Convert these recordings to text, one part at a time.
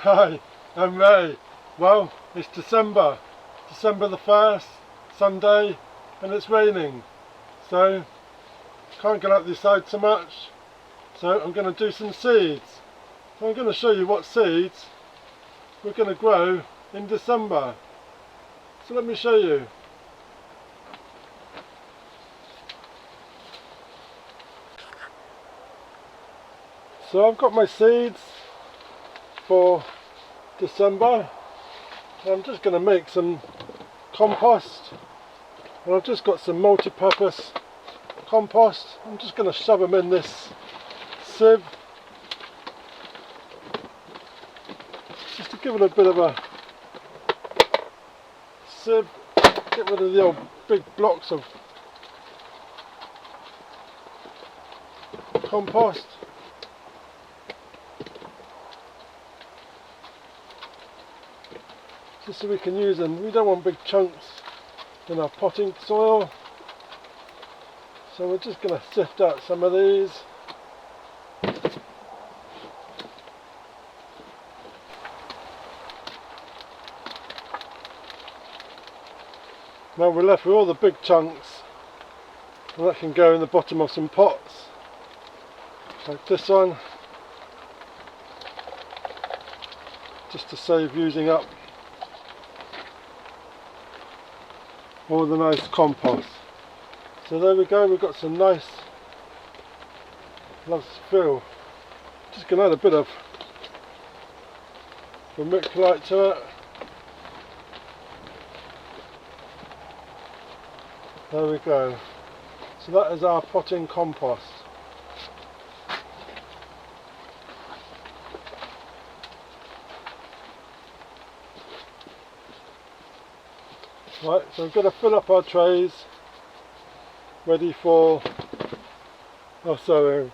Hi, I'm Ray. Well, it's December the 1st, Sunday, and it's raining. So, can't get out the side so much. So I'm going to do some seeds. So I'm going to show you what seeds we're going to grow in December. So let me show you. So I've got my seeds for December. I'm just going to make some compost, and I've just got some multi-purpose compost. I'm just going to shove them in this sieve just to give it a bit of a sieve, get rid of the old big blocks of compost. Just so we can use them. We don't want big chunks in our potting soil, so we're just going to sift out some of these. Now we're left with all the big chunks, and that can go in the bottom of some pots like this one, just to save using up all the nice compost. So there we go, we've got some nice fill. Just going to add a bit of vermiculite to it. There we go. So that is our potting compost. Right, so we're going to fill up our trays ready for our sowing.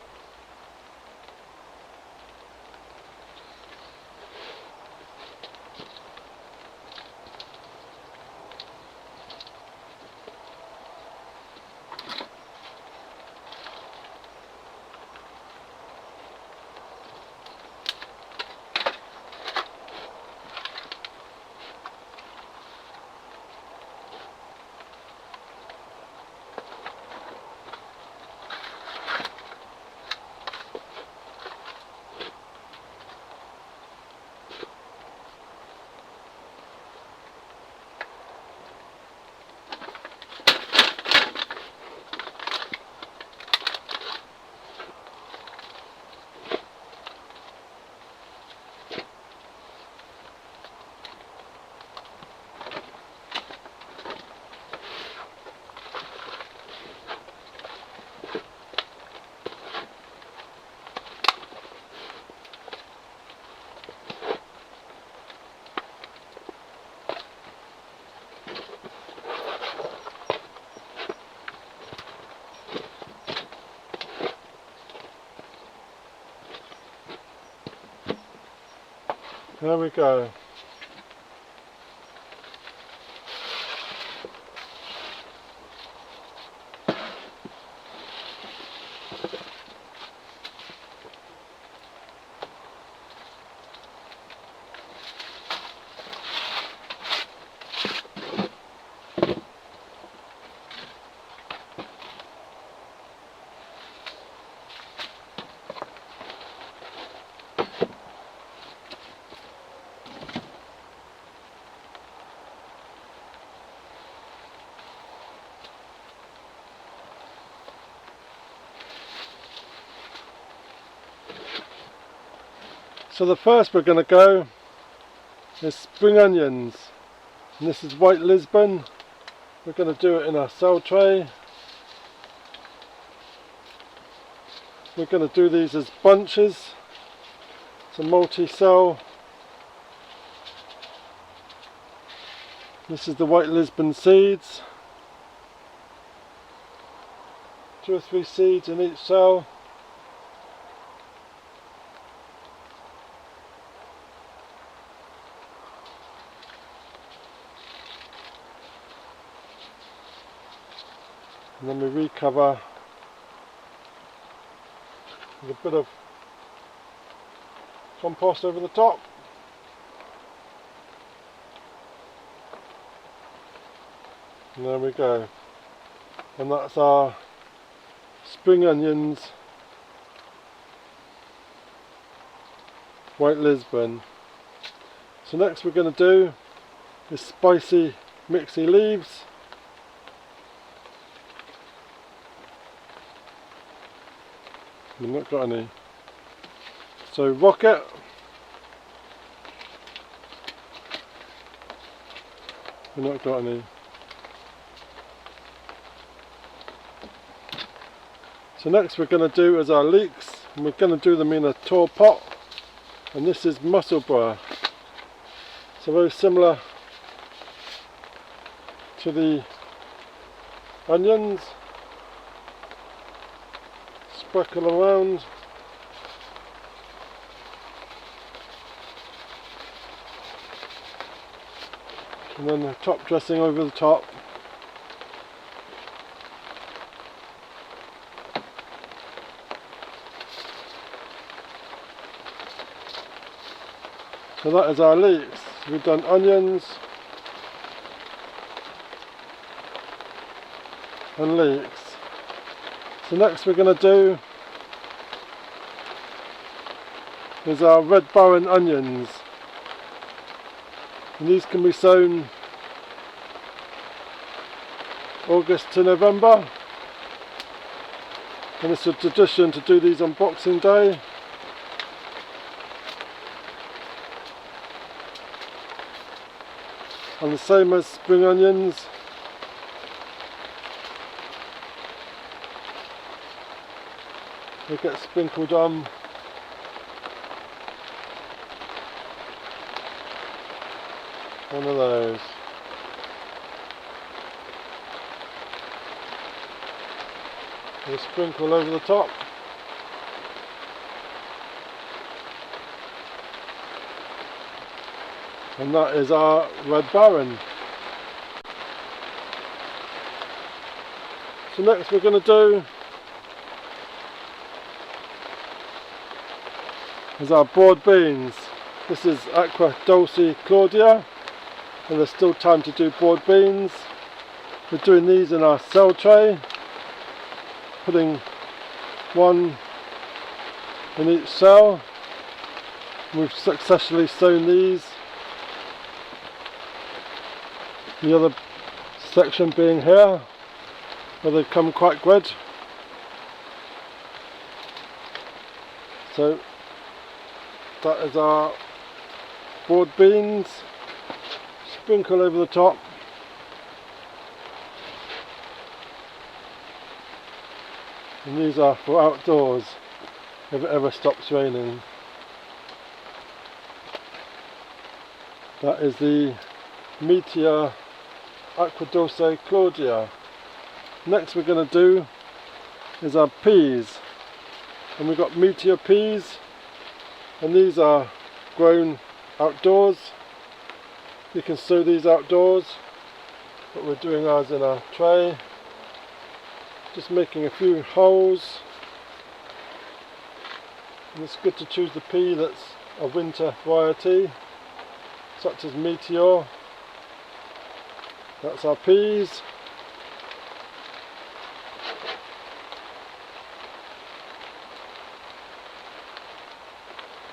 There we go. So the first we're going to go is spring onions, and this is white Lisbon. We're going to do it in our cell tray. We're going to do these as bunches. It's a multi-cell. This is the white Lisbon seeds. 2 or 3 seeds in each cell. And then we recover with a bit of compost over the top. And there we go. And that's our spring onions, White Lisbon. So next we're going to do is spicy mixy leaves. We've not got any. So rocket, we've not got any. So next we're going to do is our leeks, and we're going to do them in a tall pot, and this is Musselburgh. So very similar to the onions, sprinkle around. And then the top dressing over the top. So that is our leeks. We've done onions and leeks. So next we're going to do is our red baron onions. And these can be sown August to November. And it's a tradition to do these on Boxing Day. And the same as spring onions. They get sprinkled on. One of those. They sprinkle over the top. And that is our red baron. So next we're going to do is our broad beans. This is Aqua Dulce Claudia, and there's still time to do broad beans. We're doing these in our cell tray, putting one in each cell. We've successfully sown these. The other section being here, where they come quite good. So that is our broad beans. Sprinkle over the top. And these are for outdoors, if it ever stops raining. That is the Meteor Aqua Dulce Claudia. Next we're going to do is our peas, and we've got Meteor peas, and these are grown outdoors. You can sow these outdoors, but we're doing ours in a tray, just making a few holes. And it's good to choose the pea that's a winter variety, such as Meteor. That's our peas.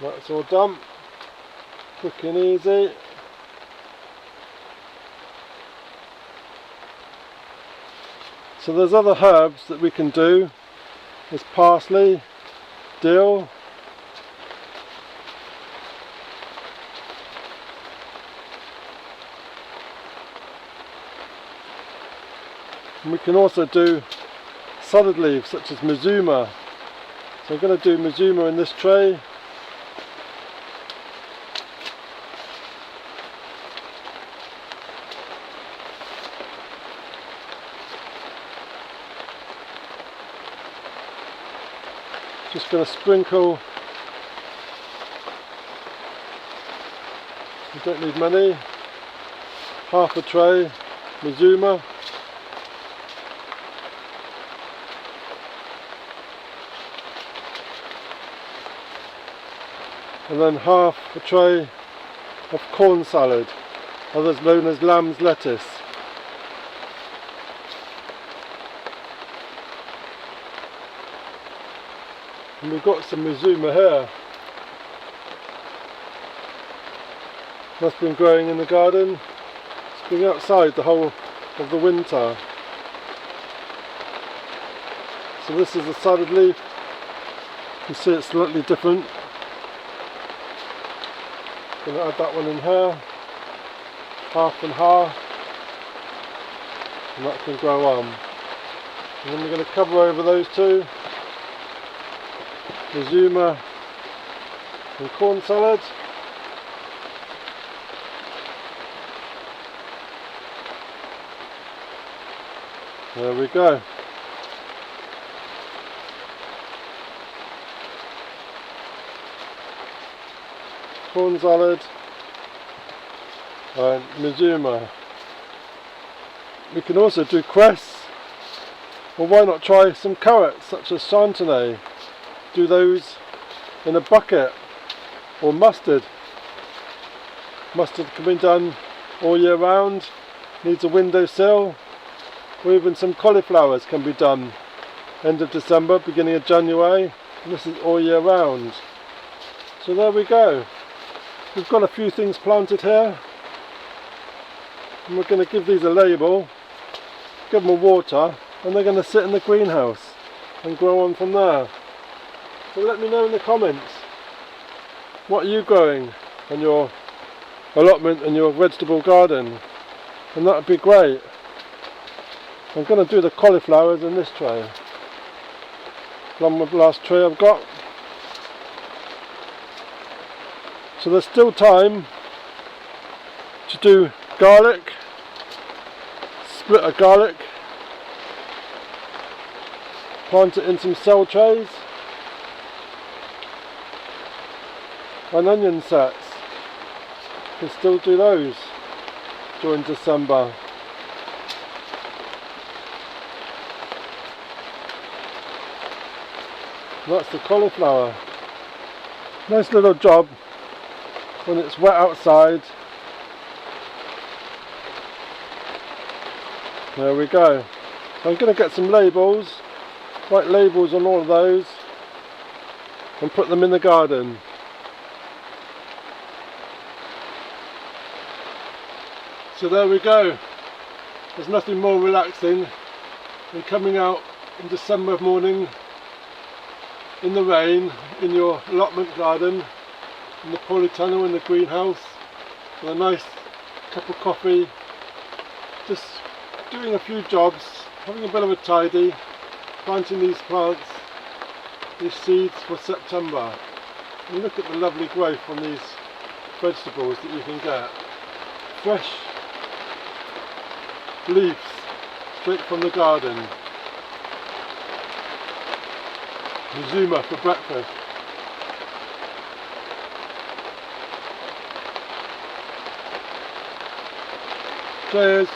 That's all done. Quick and easy. So there's other herbs that we can do. There's parsley, dill, and we can also do solid leaves such as Mizuma. So I'm going to do Mizuma in this tray. Just going to sprinkle. You don't need many. Half a tray Mizuma. And then half a tray of corn salad, others known as lamb's lettuce. And we've got some Mizuma here. That's been growing in the garden. It's been outside the whole of the winter. So this is a solid leaf. You can see it's slightly different. Going to add that one in here, half and half, and that can grow on. And then we're going to cover over those two, Mizuma and corn salad. There we go. Corn salad and Mizuma. We can also do cress, or why not try some carrots such as chantenay. Do those in a bucket, or mustard. Mustard can be done all year round, needs a windowsill, or even some cauliflowers can be done end of December, beginning of January, and this is all year round. So there we go. We've got a few things planted here, and we're going to give these a label, give them a water, and they're going to sit in the greenhouse and grow on from there. So let me know in the comments, what are you growing on your allotment and your vegetable garden, and that would be great. I'm going to do the cauliflowers in this tray, along with the last tray I've got. So there's still time to do garlic, split a garlic, plant it in some cell trays, and onion sets. You can still do those during December. That's the cauliflower. Nice little job when it's wet outside. There we go. So I'm going to get some labels, write labels on all of those, and put them in the garden. So there we go. There's nothing more relaxing than coming out in December morning in the rain, in your allotment garden, in the polytunnel, in the greenhouse, with a nice cup of coffee, just doing a few jobs, having a bit of a tidy, planting these plants, these seeds for September. And look at the lovely growth on these vegetables that you can get. Fresh leaves straight from the garden. Mizuma for breakfast. Cheers.